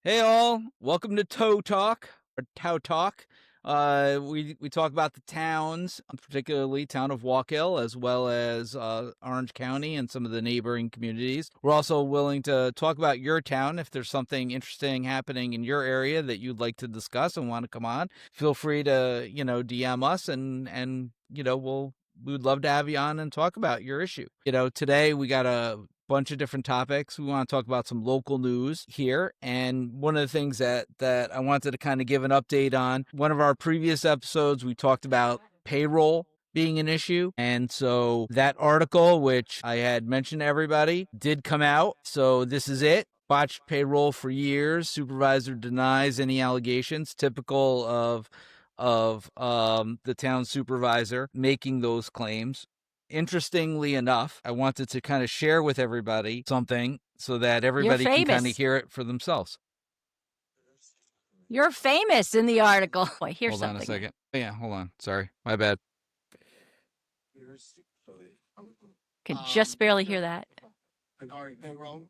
Hey all, welcome to TOWTalk or TOWTalk. We talk about the towns, particularly Town of Wallkill, as well as Orange County and some of the neighboring communities. We're also willing to talk about your town if there's something interesting happening in your area that you'd like to discuss and want to come on. Feel free to DM us and we would love to have you on and talk about your issue. Today we got a bunch of different topics. We want to talk about some local news here. And one of the things that I wanted to kind of give an update on, one of our previous episodes, we talked about payroll being an issue. And so that article, which I had mentioned to everybody, did come out. So this is it. Botched payroll for years. Supervisor denies any allegations, typical of the town supervisor making those claims. Interestingly enough, I wanted to kind of share with everybody something so that You're everybody can kind of famous. hear it for themselves. You're famous in the article. I hear Hold on a something. second. Yeah, hold on. Sorry. My bad. Could just barely hear that. Regarding payroll,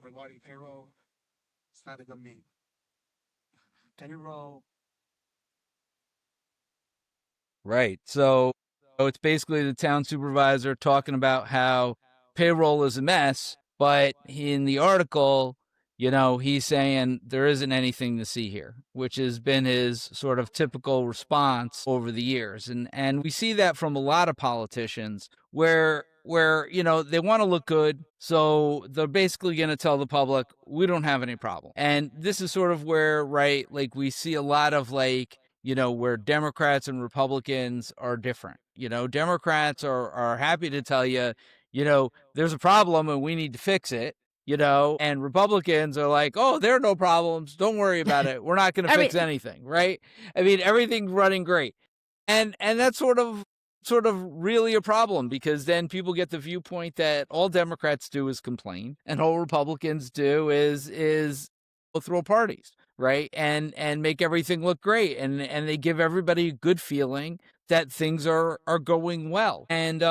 regarding payroll, it's not a good mean. Payroll, Right. So it's basically the town supervisor talking about how payroll is a mess, but in the article, he's saying there isn't anything to see here, which has been his sort of typical response over the years. And we see that from a lot of politicians where they want to look good, so they're basically going to tell the public we don't have any problem. And this is sort of where, right, like we see a lot of where Democrats and Republicans are different. Democrats are happy to tell you, there's a problem and we need to fix it. And Republicans are like, oh, there are no problems. Don't worry about it. We're not going to fix anything, right? I mean, everything's running great. And that's sort of really a problem, because then people get the viewpoint that all Democrats do is complain and all Republicans do is throw parties, right? And make everything look great. And they give everybody a good feeling that things are going well. And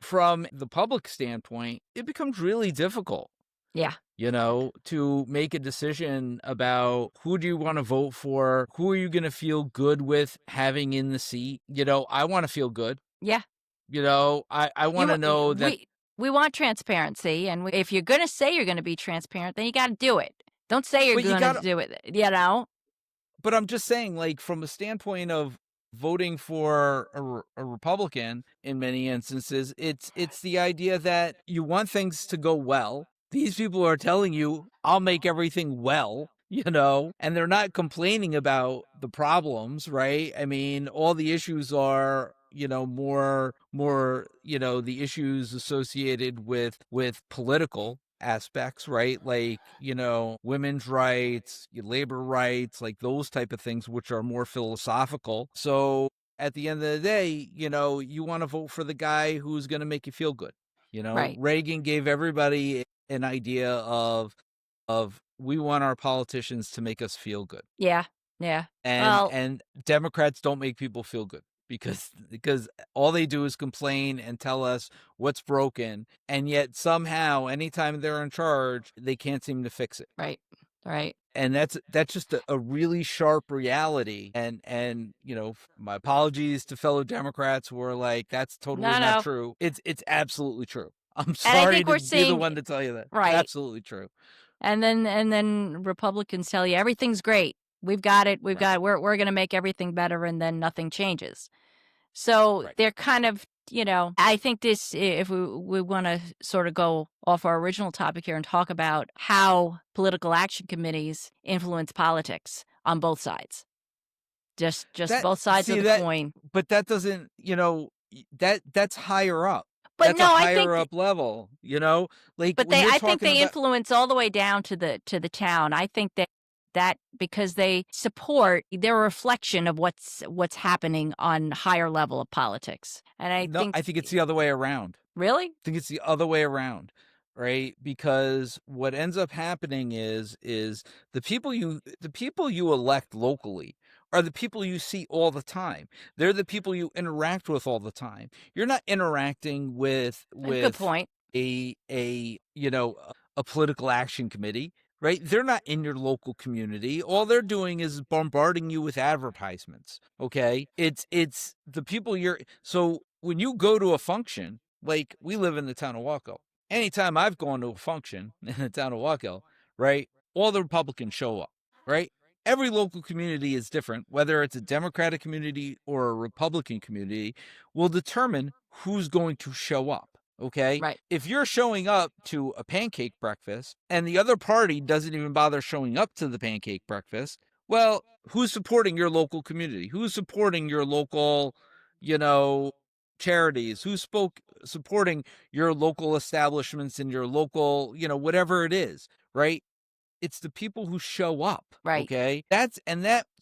from the public standpoint, it becomes really difficult. Yeah. To make a decision about who do you want to vote for, who are you going to feel good with having in the seat. I want to feel good. Yeah. I want to know that we want transparency, and if you're going to say you're going to be transparent, then you got to do it. Don't say you're going to do it, But I'm just saying, like, from a standpoint of voting for a Republican, in many instances, it's the idea that you want things to go well. These people are telling you, I'll make everything well, and they're not complaining about the problems, right? I mean, all the issues are, more, the issues associated with political aspects, right? Like, women's rights, labor rights, like those type of things, which are more philosophical. So at the end of the day, you want to vote for the guy who's going to make you feel good. Right. Reagan gave everybody an idea of we want our politicians to make us feel good. Yeah. Yeah. And Democrats don't make people feel good, because all they do is complain and tell us what's broken, and yet somehow anytime they're in charge, they can't seem to fix it. Right. And that's just a really sharp reality. And my apologies to fellow Democrats who are like, that's totally not true. It's absolutely true. I'm sorry to be the one to tell you that. Right. Absolutely true. And then Republicans tell you everything's great. We've got it. We're going to make everything better, and then nothing changes. So they're kind of, I think this, if we want to sort of go off our original topic here and talk about how political action committees influence politics on both sides. Just both sides of the coin. But that doesn't, that's higher up. But that's a higher up level, like. But I think they influence all the way down to the town. I think that because they support, they're a reflection of what's happening on higher level of politics. And I think it's the other way around. Really? I think it's the other way around, right? Because what ends up happening is the people you elect locally are the people you see all the time. They're the people you interact with all the time. You're not interacting with Good point. a a political action committee, right? They're not in your local community. All they're doing is bombarding you with advertisements. Okay. It's the people so when you go to a function, like we live in the town of Wallkill, anytime I've gone to a function in the town of Wallkill, right, all the Republicans show up, right? Every local community is different, whether it's a Democratic community or a Republican community will determine who's going to show up. Okay. Right. If you're showing up to a pancake breakfast and the other party doesn't even bother showing up to the pancake breakfast, well, who's supporting your local community? Who's supporting your local, charities? Who's supporting your local establishments and your local, whatever it is, right? It's the people who show up. Right. Okay. That's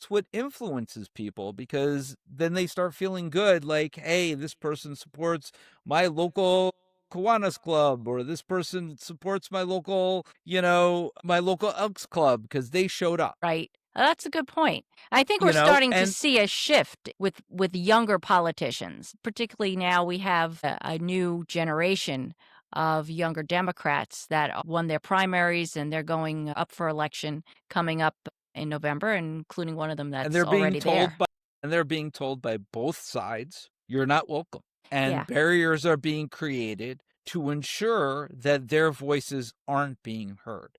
what influences people, because then they start feeling good. Like, hey, this person supports my local Kiwanis club, or this person supports my local, my local Elks club because they showed up. Right. That's a good point. I think we're starting to see a shift with younger politicians. Particularly now we have a new generation of younger Democrats that won their primaries and they're going up for election coming up in November, including one of them that's already there. And they're being told by both sides, you're not welcome. And Yeah. barriers are being created to ensure that their voices aren't being heard.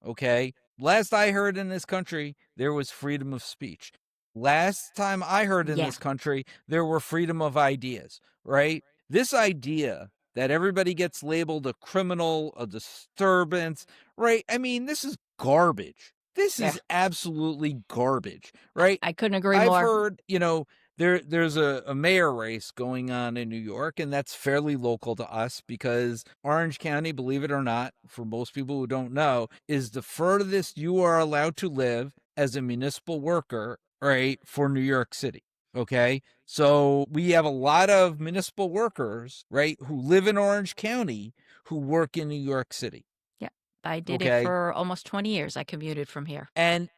Okay. Last I heard in this country, there was freedom of speech. Last time I heard in this country, there were freedom of ideas, right? This idea that everybody gets labeled a criminal, a disturbance, right? I mean, this is garbage. This is absolutely garbage, right? I couldn't agree I've more. heard, there's a mayor race going on in New York, and that's fairly local to us because Orange County, believe it or not, for most people who don't know, is the furthest you are allowed to live as a municipal worker, right, for New York City. Okay. So we have a lot of municipal workers, right, who live in Orange County who work in New York City. Yeah. I did it for almost 20 years. I commuted from here. And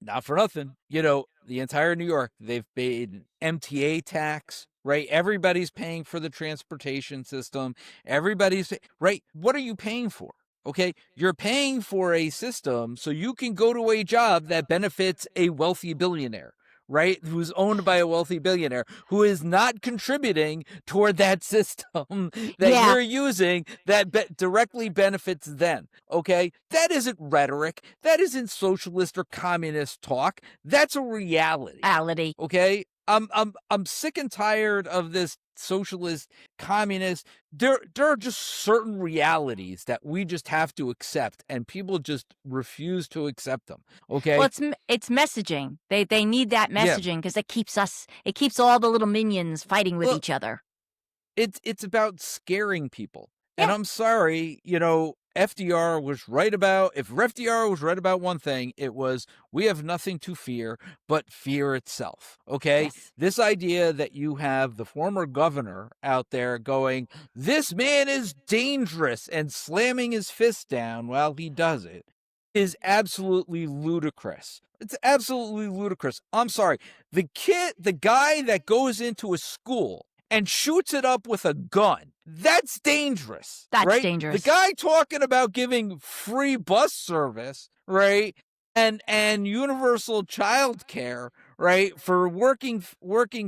not for nothing, the entire New York, they've paid MTA tax, right? Everybody's paying for the transportation system. Right? What are you paying for? Okay. You're paying for a system so you can go to a job that benefits a wealthy billionaire, right? Who's owned by a wealthy billionaire who is not contributing toward that system that you're using that directly benefits them. Okay. That isn't rhetoric. That isn't socialist or communist talk. That's a reality. Okay. I'm sick and tired of this socialist, communist. There are just certain realities that we just have to accept, and people just refuse to accept them. Okay. Well, it's messaging. They need that messaging because it keeps all the little minions fighting with each other. It's about scaring people. And I'm sorry, FDR was right about, if FDR was right about one thing, it was we have nothing to fear but fear itself. Okay. Yes. This idea that you have the former governor out there going, this man is dangerous, and slamming his fist down while he does it is absolutely ludicrous. It's absolutely ludicrous. I'm sorry. The guy that goes into a school and shoots it up with a gun, that's dangerous. That's right? dangerous. The guy talking about giving free bus service, right? And universal child care, right, for working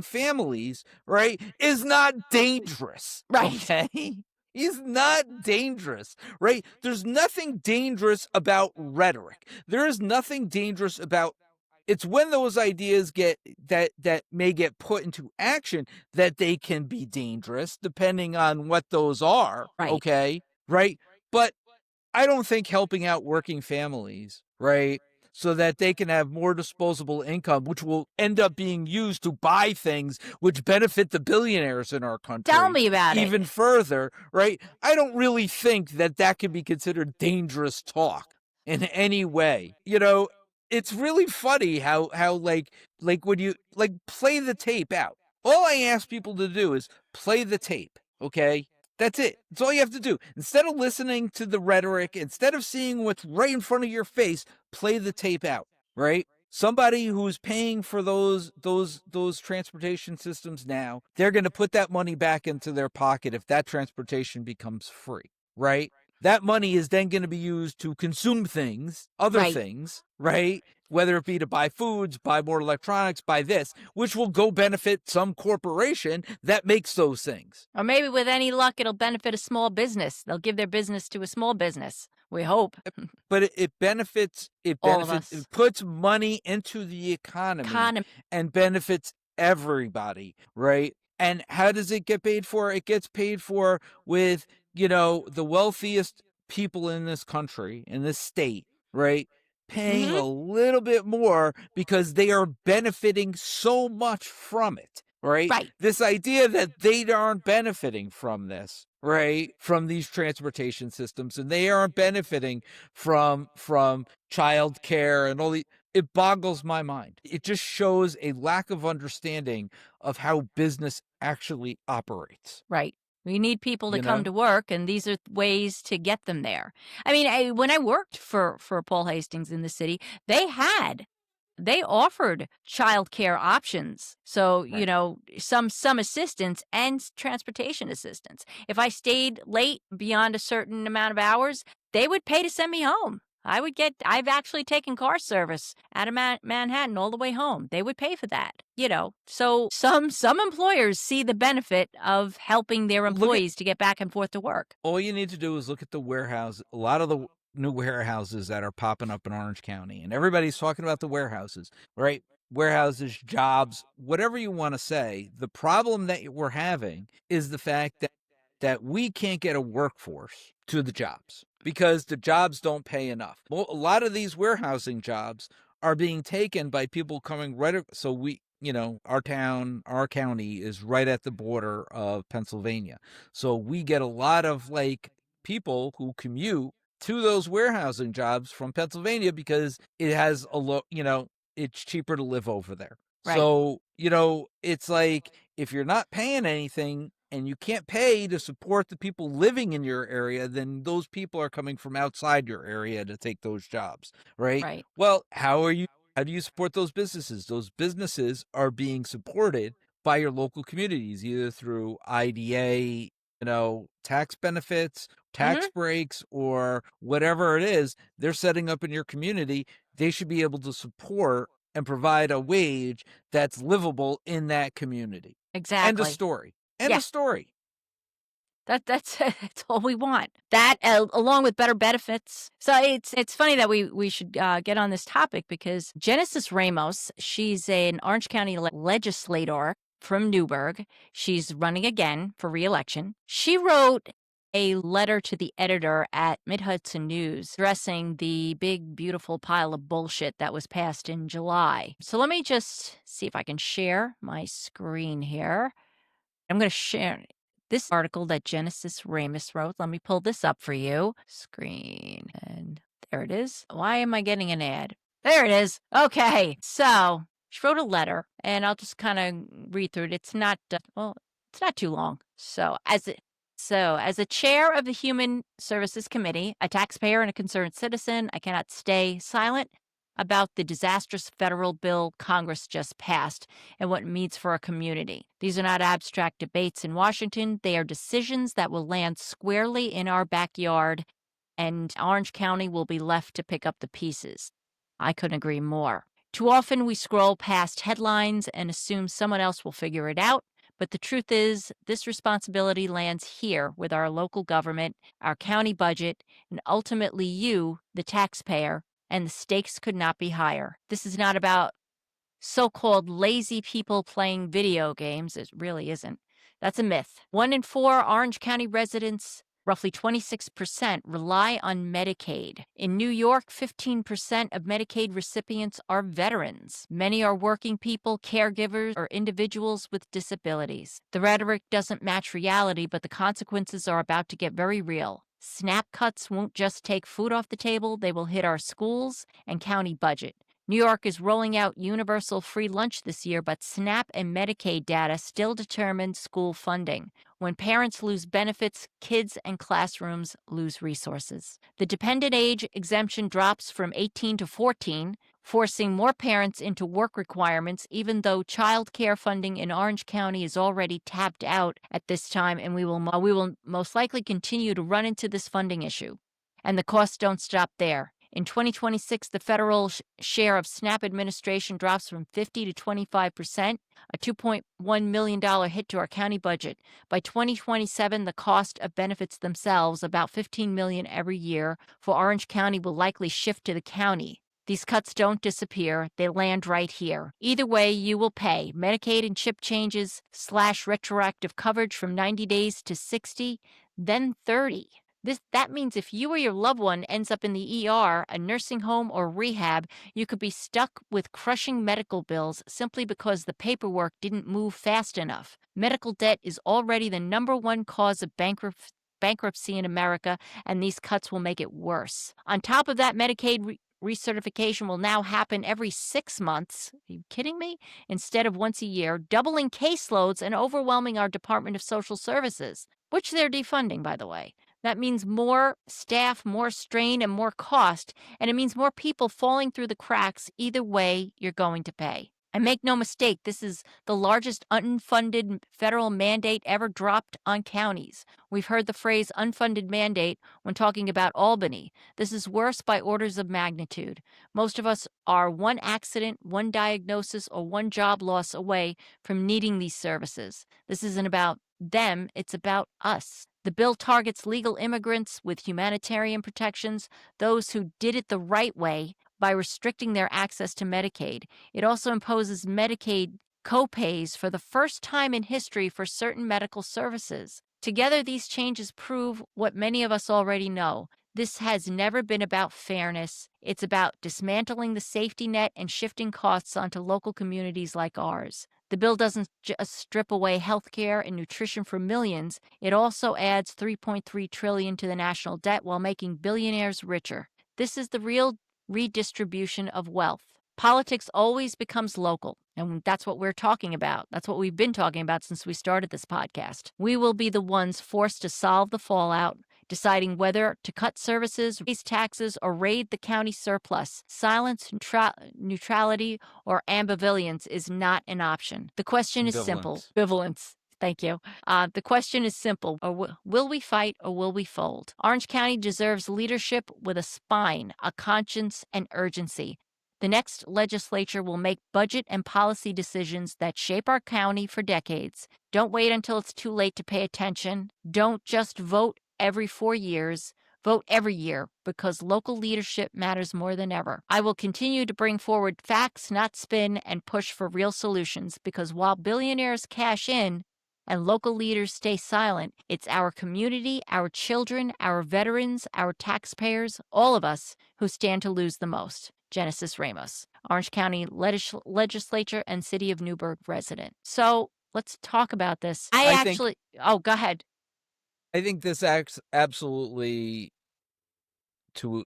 families, right, is not dangerous. Right. Okay? He's not dangerous, right? There's nothing dangerous about rhetoric. There is nothing dangerous about. It's when those ideas that may get put into action that they can be dangerous, depending on what those are. Right. Okay. Right. But I don't think helping out working families, right, so that they can have more disposable income, which will end up being used to buy things which benefit the billionaires in our country. Tell me about it. Even further, right? I don't really think that can be considered dangerous talk in any way. It's really funny how like when you play the tape out. All I ask people to do is play the tape, okay? That's it. That's all you have to do. Instead of listening to the rhetoric, instead of seeing what's right in front of your face, play the tape out, right? Somebody who's paying for those transportation systems now, they're going to put that money back into their pocket if that transportation becomes free, right? That money is then going to be used to consume things, other Right. things, right? Whether it be to buy foods, buy more electronics, buy this, which will go benefit some corporation that makes those things. Or maybe with any luck, it'll benefit a small business. They'll give their business to a small business. We hope. But it benefits, All of us. it puts money into the economy and benefits everybody, right? And how does it get paid for? It gets paid for with, the wealthiest people in this country, in this state, right? Paying a little bit more because they are benefiting so much from it, right? Right. This idea that they aren't benefiting from this, right? From these transportation systems, and they aren't benefiting from child care and all the, it boggles my mind. It just shows a lack of understanding of how business actually operates. Right. We need people to come to work, and these are ways to get them there. I mean, when I worked for Paul Hastings in the city, they offered childcare options. So, some assistance and transportation assistance. If I stayed late beyond a certain amount of hours, they would pay to send me home. I've actually taken car service out of Manhattan all the way home. They would pay for that, So some employers see the benefit of helping their employees to get back and forth to work. All you need to do is look at the warehouse. A lot of the new warehouses that are popping up in Orange County, and everybody's talking about the warehouses, right? Warehouses, jobs, whatever you want to say. The problem that we're having is the fact that we can't get a workforce to the jobs because the jobs don't pay enough. Well, a lot of these warehousing jobs are being taken by people coming so our county is right at the border of Pennsylvania. So we get a lot of people who commute to those warehousing jobs from Pennsylvania because it has it's cheaper to live over there. Right. So, it's like if you're not paying anything and you can't pay to support the people living in your area, then those people are coming from outside your area to take those jobs, right? Right. Well, how do you support those businesses? Those businesses are being supported by your local communities, either through IDA, tax benefits, tax breaks, or whatever it is they're setting up in your community. They should be able to support and provide a wage that's livable in that community. Exactly. End of story. End of story. That's all we want. That along with better benefits. So it's funny that we should get on this topic because Genesis Ramos, she's an Orange County legislator from Newburgh. She's running again for re-election. She wrote a letter to the editor at Mid-Hudson News addressing the big, beautiful pile of bullshit that was passed in July. So let me just see if I can share my screen here. I'm going to share this article that Genesis Ramos wrote. Let me pull this up for you. Screen. And there it is. Why am I getting an ad? There it is. Okay. So she wrote a letter, and I'll just kind of read through it. It's not, it's not too long. So as a chair of the Human Services Committee, a taxpayer and a concerned citizen, I cannot stay silent about the disastrous federal bill Congress just passed and what it means for our community. These are not abstract debates in Washington. They are decisions that will land squarely in our backyard, and Orange County will be left to pick up the pieces. I couldn't agree more. Too often we scroll past headlines and assume someone else will figure it out. But the truth is, this responsibility lands here with our local government, our county budget, and ultimately you, the taxpayer, and the stakes could not be higher. This is not about so-called lazy people playing video games. It really isn't. That's a myth. 1 in 4 Orange County residents, roughly 26%, rely on Medicaid. In New York, 15% of Medicaid recipients are veterans. Many are working people, caregivers, or individuals with disabilities. The rhetoric doesn't match reality, but the consequences are about to get very real. SNAP cuts won't just take food off the table, they will hit our schools and county budget. New York is rolling out universal free lunch this year, but SNAP and Medicaid data still determine school funding. When parents lose benefits, kids and classrooms lose resources. The dependent age exemption drops from 18 to 14, forcing more parents into work requirements, even though child care funding in Orange County is already tapped out at this time, and we will most likely continue to run into this funding issue. And the costs don't stop there. In 2026, the federal share of SNAP administration drops from 50 to 25%, a $2.1 million hit to our county budget. By 2027, the cost of benefits themselves, about $15 million every year for Orange County, will likely shift to the county. These cuts don't disappear, they land right here. Either way, you will pay. Medicaid and CHIP changes / retroactive coverage from 90 days to 60, then 30. That means if you or your loved one ends up in the ER, a nursing home, or rehab, you could be stuck with crushing medical bills simply because the paperwork didn't move fast enough. Medical debt is already the #1 cause of bankruptcy in America, and these cuts will make it worse. On top of that, Medicaid recertification will now happen every 6 months. Are you kidding me? Instead of once a year, doubling caseloads and overwhelming our Department of Social Services, which they're defunding, by the way. That means more staff, more strain, and more cost, and it means more people falling through the cracks. Either way, you're going to pay. And make no mistake, this is the largest unfunded federal mandate ever dropped on counties. We've heard the phrase unfunded mandate when talking about Albany. This is worse by orders of magnitude. Most of us are one accident, one diagnosis, or one job loss away from needing these services. This isn't about them, it's about us. The bill targets legal immigrants with humanitarian protections, those who did it the right way, by restricting their access to Medicaid. It also imposes Medicaid co-pays for the first time in history for certain medical services. Together, these changes prove what many of us already know. This has never been about fairness. It's about dismantling the safety net and shifting costs onto local communities like ours. The bill doesn't just strip away health care and nutrition for millions. It also adds $3.3 trillion to the national debt while making billionaires richer. This is the real redistribution of wealth. Politics always becomes local, and that's what we're talking about. That's what we've been talking about since we started this podcast. We will be the ones forced to solve the fallout, deciding whether to cut services, raise taxes, or raid the county surplus. Silence, neutrality, or ambivalence is not an option. The question is simple. Ambivalence. Thank you. The question is simple. Will we fight or will we fold? Orange County deserves leadership with a spine, a conscience, and urgency. The next legislature will make budget and policy decisions that shape our county for decades. Don't wait until it's too late to pay attention. Don't just vote every 4 years. Vote every year, because local leadership matters more than ever. I will continue to bring forward facts, not spin, and push for real solutions, because while billionaires cash in and local leaders stay silent, it's our community, our children, our veterans, our taxpayers, all of us who stand to lose the most. Genesis Ramos, Orange County Legislature and City of Newburgh resident. So let's talk about this. Oh, go ahead. I think this acts absolutely to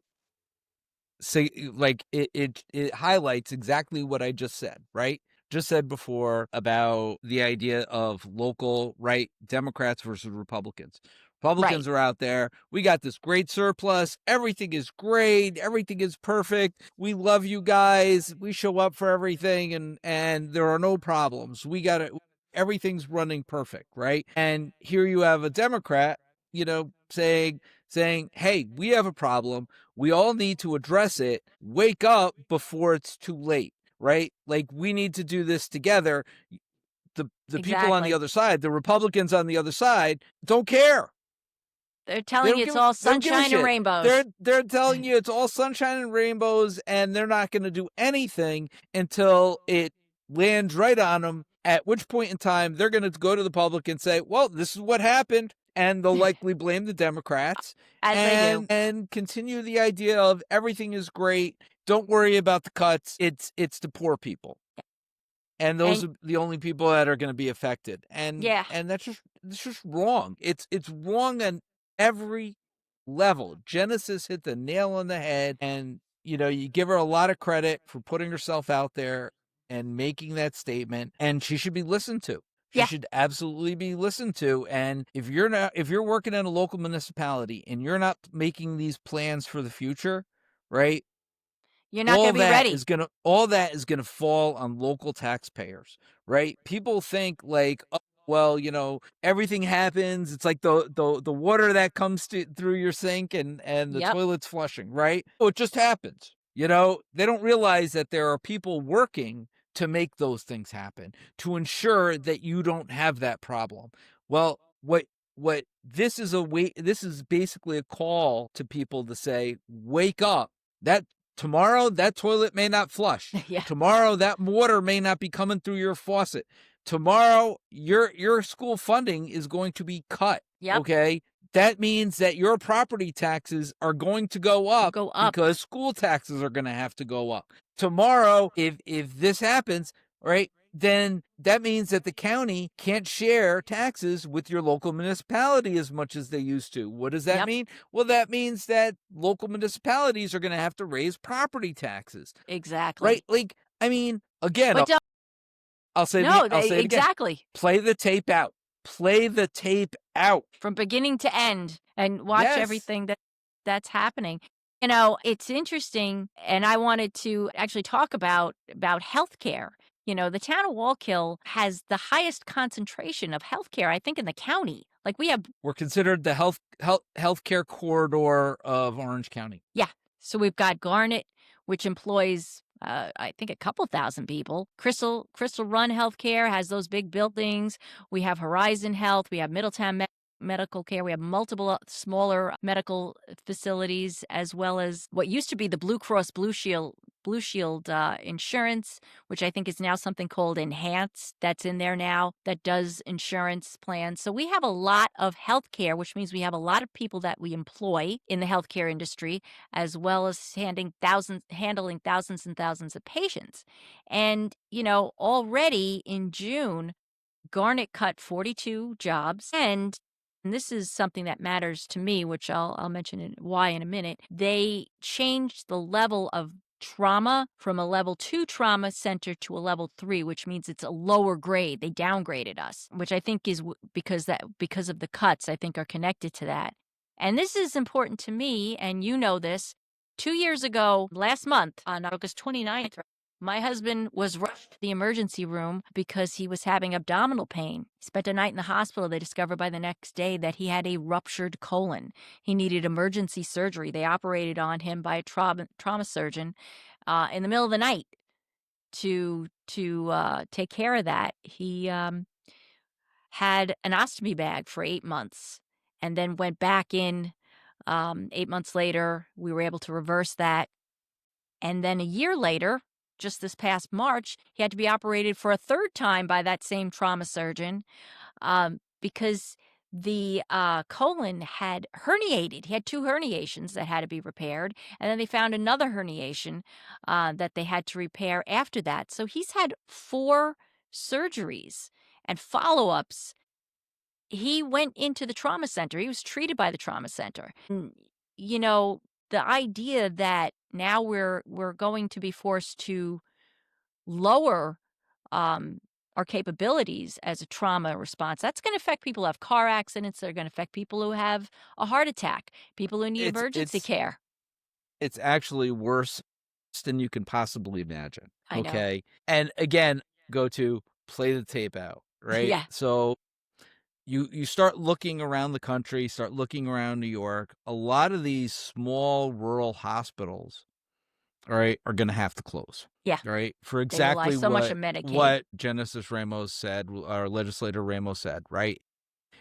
say, like, it highlights exactly what I just said, right? Just said before about the idea of local, right? Democrats versus Republicans. Republicans are out there. We got this great surplus. Everything is great. Everything is perfect. We love you guys. We show up for everything, and there are no problems. Everything's running perfect, right? And here you have a Democrat, saying, hey, we have a problem. We all need to address it. Wake up before it's too late, right? Like, we need to do this together. The people on the other side, the Republicans on the other side, don't care. They're telling you it's all sunshine and rainbows. They're telling you it's all sunshine and rainbows, and they're not going to do anything until it lands right on them, at which point in time they're going to go to the public and say, well, this is what happened, and they'll likely blame the Democrats and continue the idea of everything is great. Don't worry about the cuts. It's the poor people. And those are the only people that are going to be affected. And that's just wrong. It's wrong on every level. Genesis hit the nail on the head, and you give her a lot of credit for putting herself out there and making that statement, and she should be listened to. She should absolutely be listened to. And if you're working in a local municipality and you're not making these plans for the future, right? You're not going to be ready. All that is gonna fall on local taxpayers, right? People think like, oh, well, everything happens. It's like the water that comes through your sink and the Yep. toilet's flushing, right? Oh, it just happens. They don't realize that there are people working to make those things happen, to ensure that you don't have that problem. Well, what this is basically a call to people to say, wake up. That tomorrow that toilet may not flush. Yeah. Tomorrow that water may not be coming through your faucet. Tomorrow your school funding is going to be cut. Yep. Okay? That means that your property taxes are going to go up because school taxes are going to have to go up. Tomorrow, if this happens, right, then that means that the county can't share taxes with your local municipality as much as they used to. What does that mean? Well, that means that local municipalities are going to have to raise property taxes. Exactly. Right? Like, I mean, again, I'll say it exactly. Again. Play the tape out. Play the tape out. From beginning to end and watch everything that's happening. It's interesting, and I wanted to actually talk about healthcare. The town of Wallkill has the highest concentration of healthcare, I think, in the county. Like we're considered the healthcare corridor of Orange County. Yeah. So we've got Garnet, which employs I think a couple thousand people. Crystal Run Healthcare has those big buildings. We have Horizon Health. We have Middletown Medical Care. We have multiple smaller medical facilities, as well as what used to be the Blue Cross Blue Shield insurance, which I think is now something called Enhance, that's in there now, that does insurance plans. So we have a lot of healthcare, which means we have a lot of people that we employ in the healthcare industry, as well as handling thousands and thousands of patients. And, already in June, Garnet cut 42 jobs, and this is something that matters to me, which I'll mention why in a minute. They changed the level of trauma from a level 2 trauma center to a level 3, which means it's a lower grade. They downgraded us, which I think is because of the cuts, I think, are connected to that. And this is important to me, and you know this. 2 years ago, last month, on August 29th, my husband was rushed to the emergency room because he was having abdominal pain. He spent a night in the hospital. They discovered by the next day that he had a ruptured colon. He needed emergency surgery. They operated on him by a trauma surgeon in the middle of the night to take care of that. He had an ostomy bag for 8 months and then went back in 8 months later. We were able to reverse that. And then a year later, just this past March, he had to be operated for a third time by that same trauma surgeon because the colon had herniated. He had 2 herniations that had to be repaired, and then they found another herniation that they had to repair after that. So he's had 4 surgeries and follow-ups. He went into the trauma center. He was treated by the trauma center. The idea that now we're going to be forced to lower our capabilities as a trauma response, that's going to affect people who have car accidents. They're going to affect people who have a heart attack, people who need emergency care. It's actually worse than you can possibly imagine. I know. Okay. And again, go to play the tape out, right? Yeah. So you start looking around the country, start looking around New York. A lot of these small rural hospitals, all right, are going to have to close. Yeah. Right. For They rely exactly so much on Medicaid. what Genesis Ramos said, or legislator Ramos said, right?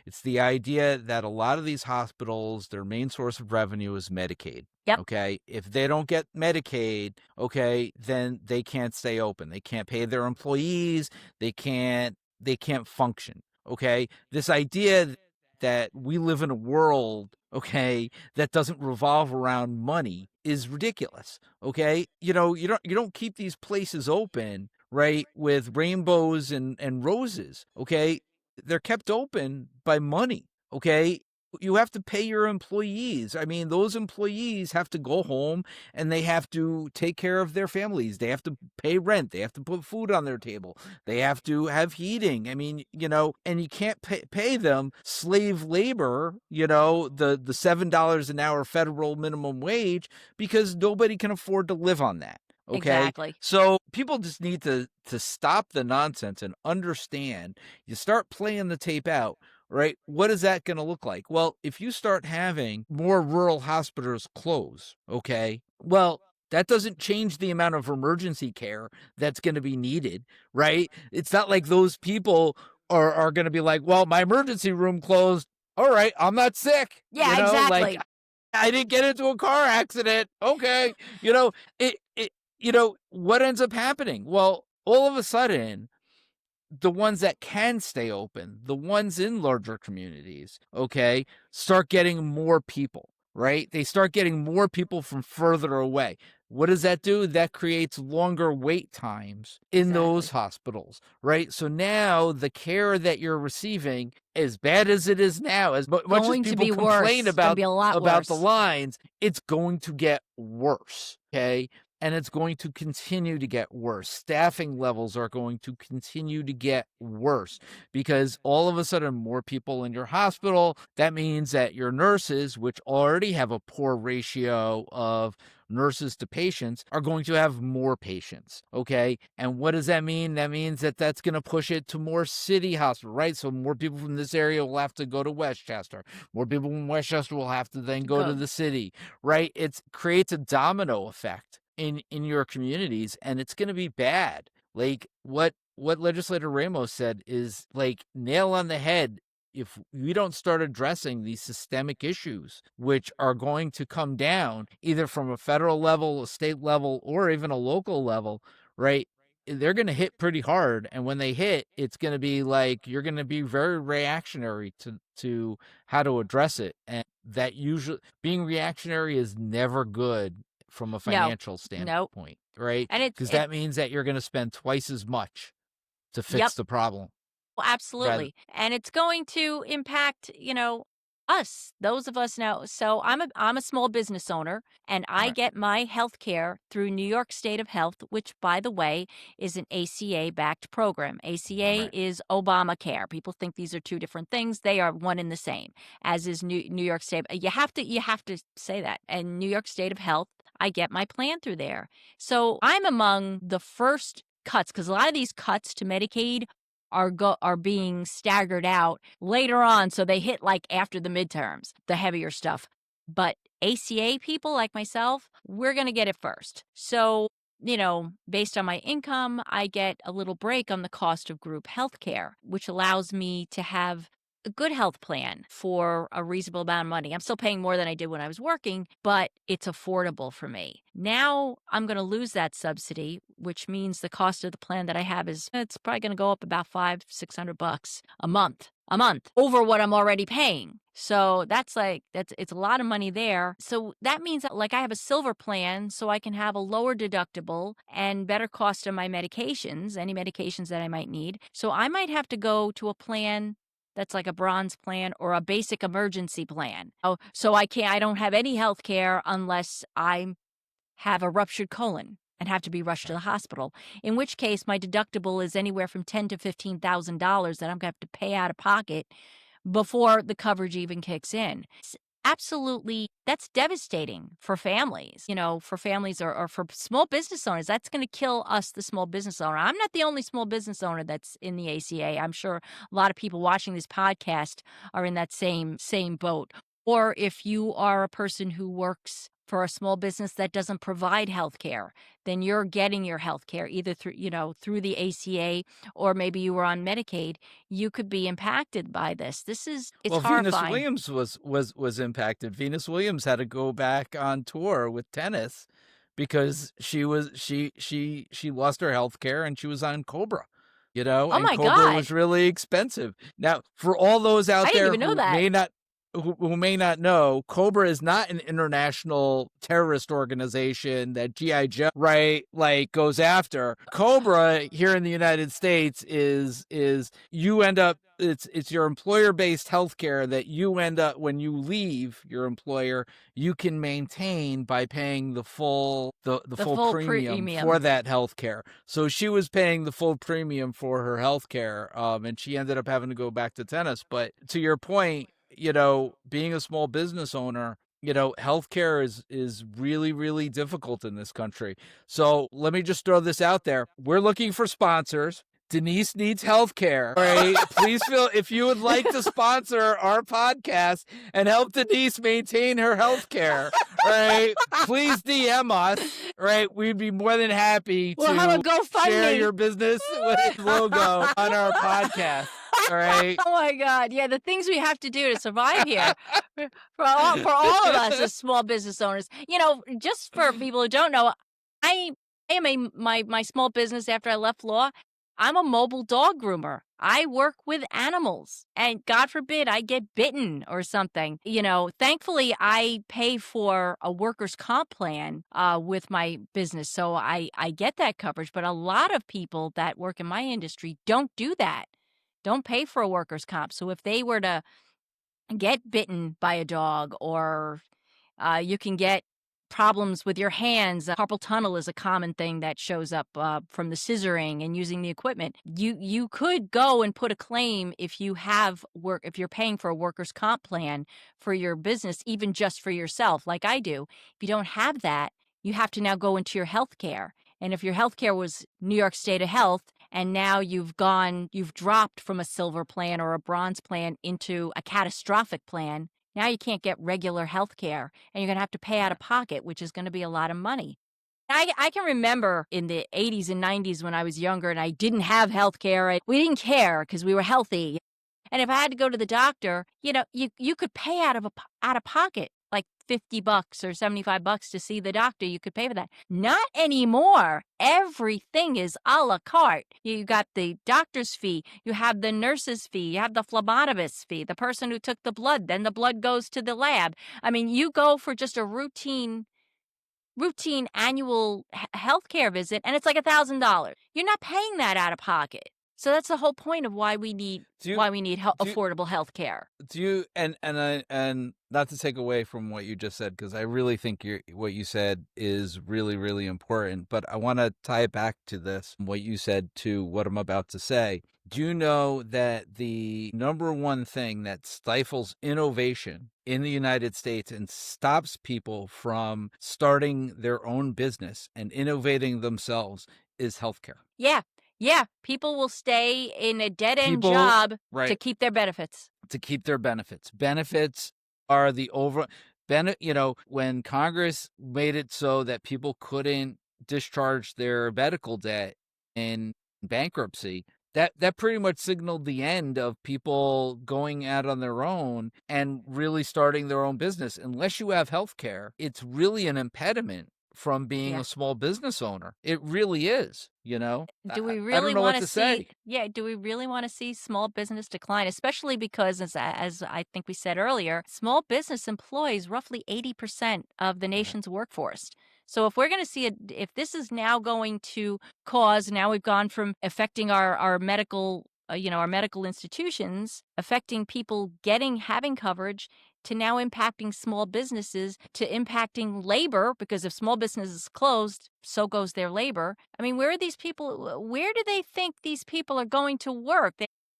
It's the idea that a lot of these hospitals, their main source of revenue is Medicaid. Yep. Okay. If they don't get Medicaid, okay, then they can't stay open. They can't pay their employees. They can't function. Okay. This idea that we live in a world, okay, that doesn't revolve around money is ridiculous. Okay. You don't keep these places open, right, with rainbows and roses. Okay. They're kept open by money. Okay. you have to pay your employees. I mean, those employees have to go home and they have to take care of their families. They have to pay rent. They have to put food on their table. They have to have heating. I mean, and you can't pay them slave labor, the $7 an hour federal minimum wage, because nobody can afford to live on that. Okay. Exactly. So people just need to stop the nonsense and understand. You start playing the tape out, right? What is that going to look like? Well, if you start having more rural hospitals close, okay, well, that doesn't change the amount of emergency care that's going to be needed, right? It's not like those people are going to be like, well, my emergency room closed. All right, I'm not sick. Yeah, exactly. Like, I didn't get into a car accident. Okay. What ends up happening? Well, all of a sudden, the ones that can stay open, the ones in larger communities, okay, start getting more people, right? They start getting more people from further away. What does that do? That creates longer wait times in those hospitals, right? So now the care that you're receiving, as bad as it is now, as much as people complain about the lines, it's going to get worse, okay? And it's going to continue to get worse. Staffing levels are going to continue to get worse because all of a sudden more people in your hospital, that means that your nurses, which already have a poor ratio of nurses to patients, are going to have more patients, okay? And what does that mean? That means that that's going to push it to more city hospitals, right? So more people from this area will have to go to Westchester. More people from Westchester will have to then go to the city, right? It creates a domino effect in your communities, and it's going to be bad. Like what Legislator Ramos said is like nail on the head. If we don't start addressing these systemic issues, which are going to come down either from a federal level, a state level, or even a local level, right? They're going to hit pretty hard. And when they hit, it's going to be like, you're going to be very reactionary to how to address it. And that usually being reactionary is never good from a financial standpoint, right? And because that means that you're going to spend twice as much to fix the problem. Well, absolutely. And it's going to impact, us, those of us now. So I'm a small business owner, and I get my health care through New York State of Health, which, by the way, is an ACA-backed program. ACA is Obamacare. People think these are two different things. They are one and the same, as is New York State. You have to say that. And New York State of Health, I get my plan through there. So I'm among the first cuts, because a lot of these cuts to Medicaid are being staggered out later on, so they hit like after the midterms, the heavier stuff. But ACA people like myself, we're going to get it first. So, based on my income, I get a little break on the cost of group health care, which allows me to have a good health plan for a reasonable amount of money. I'm still paying more than I did when I was working, but it's affordable for me. Now I'm going to lose that subsidy, which means the cost of the plan that I have it's probably going to go up about $500-600 a month over what I'm already paying. So it's a lot of money there. So that means that I have a silver plan, so I can have a lower deductible and better cost of my medications, any medications that I might need. So I might have to go to a plan that's like a bronze plan or a basic emergency plan. So I don't have any health care unless I have a ruptured colon and have to be rushed to the hospital, in which case my deductible is anywhere from $10,000 to $15,000 that I'm going to have to pay out of pocket before the coverage even kicks in. Absolutely, that's devastating for families, for families or for small business owners. That's going to kill us, the small business owner. I'm not the only small business owner that's in the ACA. I'm sure a lot of people watching this podcast are in that same boat. Or if you are a person who works for a small business that doesn't provide health care, then you're getting your health care either through the ACA, or maybe you were on Medicaid. You could be impacted by this. It's horrifying. Venus Williams was impacted. Venus Williams had to go back on tour with tennis because she lost her health care and she was on Cobra. Oh and my Cobra God. was really expensive. Now, for all those out there who may not who may not know, Cobra is not an international terrorist organization that G.I. Joe, right, like goes after. Cobra here in the United States is you end up, it's your employer-based healthcare that you end up, when you leave your employer, you can maintain by paying the full full premium premium. for that healthcare. So she was paying the full premium for her healthcare, and she ended up having to go back to tennis. But to your point, being a small business owner, healthcare is really, really difficult in this country. So let me just throw this out there. We're looking for sponsors. Denise needs healthcare. Right? Please feel, if you would like to sponsor our podcast and help Denise maintain her healthcare, right? Please DM us. Right? We'd be more than happy We'll have a to GoFundMe. share your business with logo on our podcast. All right. Oh my God. Yeah, the things we have to do to survive here for all of us as small business owners. Just for people who don't know, I am my small business after I left law. I'm a mobile dog groomer. I work with animals, and God forbid I get bitten or something. Thankfully I pay for a workers' comp plan with my business, so I get that coverage. But a lot of people that work in my industry don't do that. Don't pay for a workers' comp. So if they were to get bitten by a dog, or you can get problems with your hands. Carpal tunnel is a common thing that shows up from the scissoring and using the equipment. You could go and put a claim if you're paying for a workers' comp plan for your business, even just for yourself, like I do. If you don't have that, you have to now go into your health care. And if your health care was New York State of Health, and now you've dropped from a silver plan or a bronze plan into a catastrophic plan, now you can't get regular health care, and you're going to have to pay out of pocket, which is going to be a lot of money. I can remember in the 80s and 90s when I was younger and I didn't have health care. We didn't care because we were healthy. And if I had to go to the doctor, you could pay out of pocket like $50 or $75 to see the doctor. You could pay for that. Not anymore. Everything is a la carte. You got the doctor's fee. You have the nurse's fee. You have the phlebotomist's fee, the person who took the blood. Then the blood goes to the lab. I mean, you go for just a routine annual healthcare visit, and it's like $1,000. You're not paying that out of pocket. So that's the whole point of why we need affordable health care. Do you, and not to take away from what you just said, because I really think what you said is really, really important, but I want to tie it back to this, what you said to what I'm about to say. Do you know that the number one thing that stifles innovation in the United States and stops people from starting their own business and innovating themselves is healthcare? Yeah, people will stay in a dead-end job right, to keep their benefits. To keep their benefits. Benefits are when Congress made it so that people couldn't discharge their medical debt in bankruptcy, that pretty much signaled the end of people going out on their own and really starting their own business. Unless you have health care, it's really an impediment from being a small business owner. It really is, Do we really I don't know want what to say. Yeah, do we really want to see small business decline, especially because, as I think we said earlier, small business employs roughly 80% of the nation's workforce. So if we're going to see if this is now going to cause, now we've gone from affecting our medical, our medical institutions, affecting people having coverage, to now impacting small businesses, to impacting labor, because if small business is closed, so goes their labor. I mean, where do they think these people are going to work?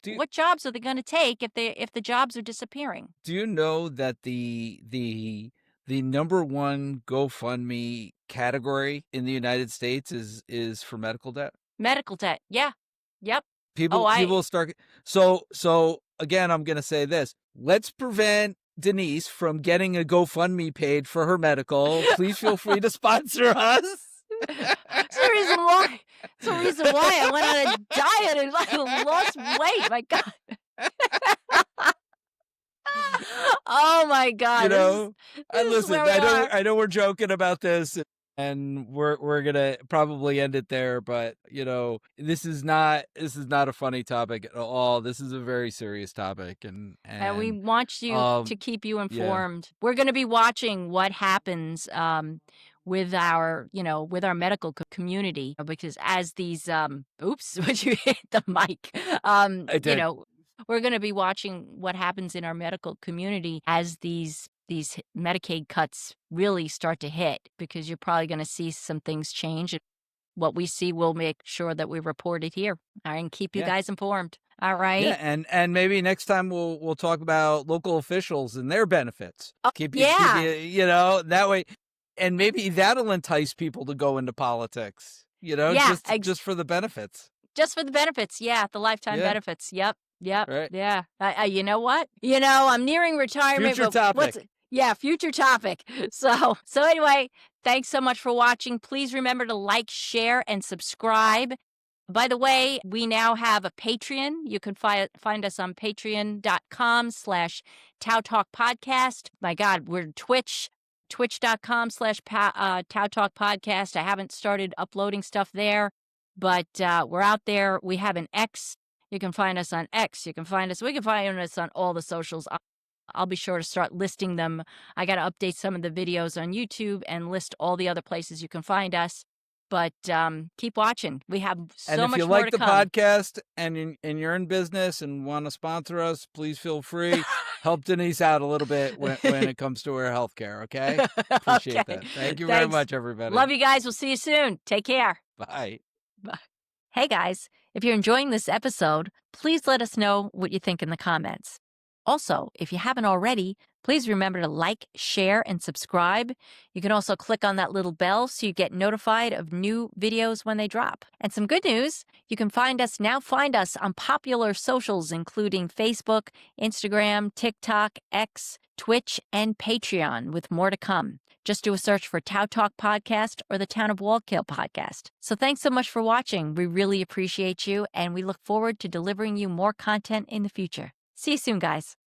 What jobs are they going to take if the jobs are disappearing? Do you know that the number one GoFundMe category in the United States is for medical debt? Medical debt. Yeah. Yep. People start. So again, I'm going to say this. Let's prevent Denise from getting a GoFundMe paid for her medical. Please feel free to sponsor us. It's the reason why. It's the reason why I went on a diet and I lost weight. My God. Oh my God. Listen, I know we're joking about this. and we're gonna probably end it there. But this is not a funny topic at all. This is a very serious topic, and we want you to keep you informed. Yeah. We're going to be watching what happens with our medical community, because as these oops, would you hit the mic? I did. We're going to be watching what happens in our medical community as these Medicaid cuts really start to hit, because you're probably going to see some things change. What we see, we'll make sure that we report it here and keep you guys informed. All right. Yeah, and maybe next time we'll talk about local officials and their benefits. Keep you that way, and maybe that'll entice people to go into politics. Just for the benefits. Just for the benefits, the lifetime benefits. Yep. Right. Yeah. You know what? I'm nearing retirement. Future topic. Future topic. So anyway, thanks so much for watching. Please remember to like, share, and subscribe. By the way, we now have a Patreon. You can find us on patreon.com/TOWTalk podcast. My God, we're twitch.com/TOWTalk podcast. I haven't started uploading stuff there, but we're out there. We have an X. You can find us on X. We can find us on all the socials. I'll be sure to start listing them. I got to update some of the videos on YouTube and list all the other places you can find us. But keep watching. We have so much more to come. And if you like the podcast and you're in business and want to sponsor us, please feel free. Help Denise out a little bit when it comes to her healthcare, okay? Appreciate that. Thank you very much, everybody. Love you guys. We'll see you soon. Take care. Bye. Bye. Hey, guys. If you're enjoying this episode, please let us know what you think in the comments. Also, if you haven't already, please remember to like, share, and subscribe. You can also click on that little bell so you get notified of new videos when they drop. And some good news, you can find us on popular socials, including Facebook, Instagram, TikTok, X, Twitch, and Patreon, with more to come. Just do a search for TOWTalk Podcast or the Town of Wallkill Podcast. So thanks so much for watching. We really appreciate you, and we look forward to delivering you more content in the future. See you soon, guys.